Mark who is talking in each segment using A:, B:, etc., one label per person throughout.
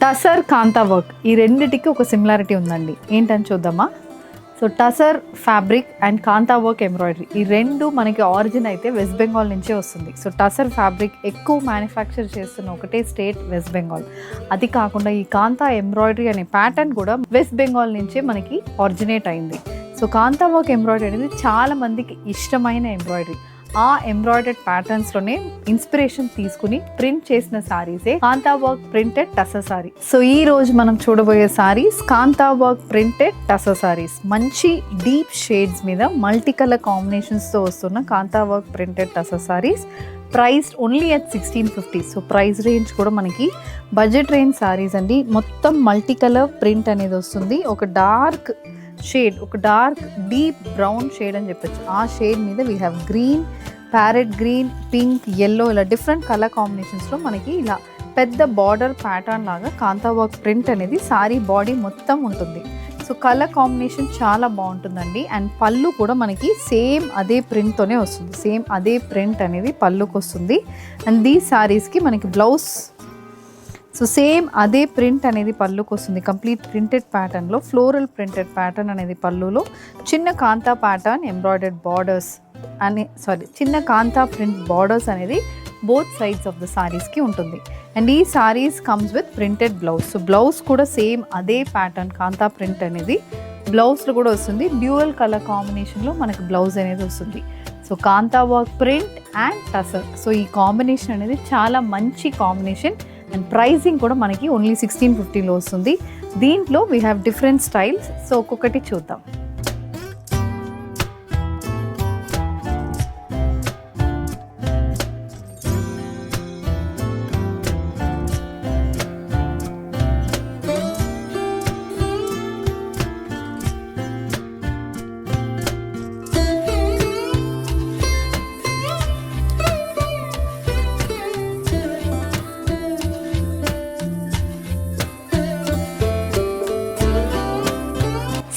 A: టసర్ కాంతా work ఈ రెండిటికి ఒక సిమిలారిటీ ఉందండి. ఏంటని చూద్దామా? So tussar fabric and kantha work embroidery ఈ రెండు మనకి ఆరిజిన్ అయితే వెస్ట్ బెంగాల్ నుంచే వస్తుంది. సో టసర్ ఫ్యాబ్రిక్ ఎక్కువ మ్యానుఫ్యాక్చర్ చేస్తున్న ఒకటే స్టేట్ వెస్ట్ బెంగాల్. అది కాకుండా ఈ కాంతా ఎంబ్రాయిడరీ అనే ప్యాటర్న్ కూడా వెస్ట్ బెంగాల్ నుంచే మనకి ఆరిజినేట్ అయింది. సో కాంతా వర్క్ ఎంబ్రాయిడరీ అనేది చాలా మందికి ఇష్టమైన ఎంబ్రాయిడరీ. ఆ ఎంబ్రాయిడర్డ్ ప్యాటర్న్స్లోనే ఇన్స్పిరేషన్ తీసుకుని ప్రింట్ చేసిన సారీసే kantha work printed tussar sari. So ఈ రోజు మనం చూడబోయే సారీస్ కాంతా వర్క్ ప్రింటెడ్ టసర్ సారీస్. మంచి డీప్ షేడ్స్ మీద మల్టీ కలర్ కాంబినేషన్స్తో వస్తున్న kantha work printed tussar saris. Priced only at 1650. So price range కూడా మనకి బడ్జెట్ రేంజ్ సారీస్ అండి. మొత్తం మల్టీ కలర్ ప్రింట్ అనేది వస్తుంది. ఒక డార్క్ షేడ్, ఒక డార్క్ డీప్ బ్రౌన్ షేడ్ అని చెప్పచ్చు. ఆ షేడ్ మీద we have green, parrot green, pink, yellow ఇలా డిఫరెంట్ కలర్ కాంబినేషన్స్లో మనకి ఇలా పెద్ద బార్డర్ ప్యాటర్న్ లాగా కాంతా వర్క్ ప్రింట్ అనేది సారీ బాడీ మొత్తం ఉంటుంది. సో కలర్ కాంబినేషన్ చాలా బాగుంటుందండి. అండ్ పళ్ళు కూడా మనకి సేమ్ అదే ప్రింట్తోనే వస్తుంది. సేమ్ అదే ప్రింట్ అనేది పళ్ళుకి వస్తుంది. అండ్ దీ సారీస్కి మనకి బ్లౌజ్ సో సేమ్ అదే ప్రింట్ అనేది పళ్ళుకి వస్తుంది. కంప్లీట్ ప్రింటెడ్ ప్యాటర్న్లో ఫ్లోరల్ ప్రింటెడ్ ప్యాటర్న్ అనేది పళ్ళులో చిన్న కాంతా ప్యాటర్న్ ఎంబ్రాయిడర్డ్ బార్డర్స్ చిన్న కాంతా ప్రింట్ బార్డర్స్ అనేది బోత్ సైడ్స్ ఆఫ్ ద సారీస్కి ఉంటుంది. అండ్ ఈ saris comes with printed blouse. So blouse కూడా సేమ్ అదే ప్యాటర్న్ కాంతా ప్రింట్ అనేది బ్లౌజ్లో కూడా వస్తుంది. డ్యూయల్ కలర్ కాంబినేషన్లో మనకు బ్లౌజ్ అనేది వస్తుంది. So kantha work print and tussar. So ఈ కాంబినేషన్ అనేది చాలా మంచి కాంబినేషన్. అండ్ ప్రైసింగ్ కూడా మనకి ఓన్లీ 1650లో వస్తుంది. దీంట్లో we have different styles. So ఒక్కొక్కటి చూద్దాం.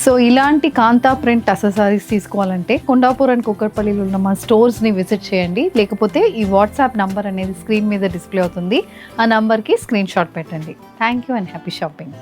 A: సో ఇలాంటి కాంతా ప్రింట్ టసర్ సారీస్ తీసుకోవాలంటే కొండాపూర్ అండ్ కుక్కర్పల్లిలో ఉన్న మా స్టోర్స్ని విజిట్ చేయండి. లేకపోతే ఈ వాట్సాప్ నంబర్ అనేది స్క్రీన్ మీద డిస్ప్లే అవుతుంది. ఆ నంబర్కి స్క్రీన్ షాట్ పెట్టండి. Thank you and happy shopping.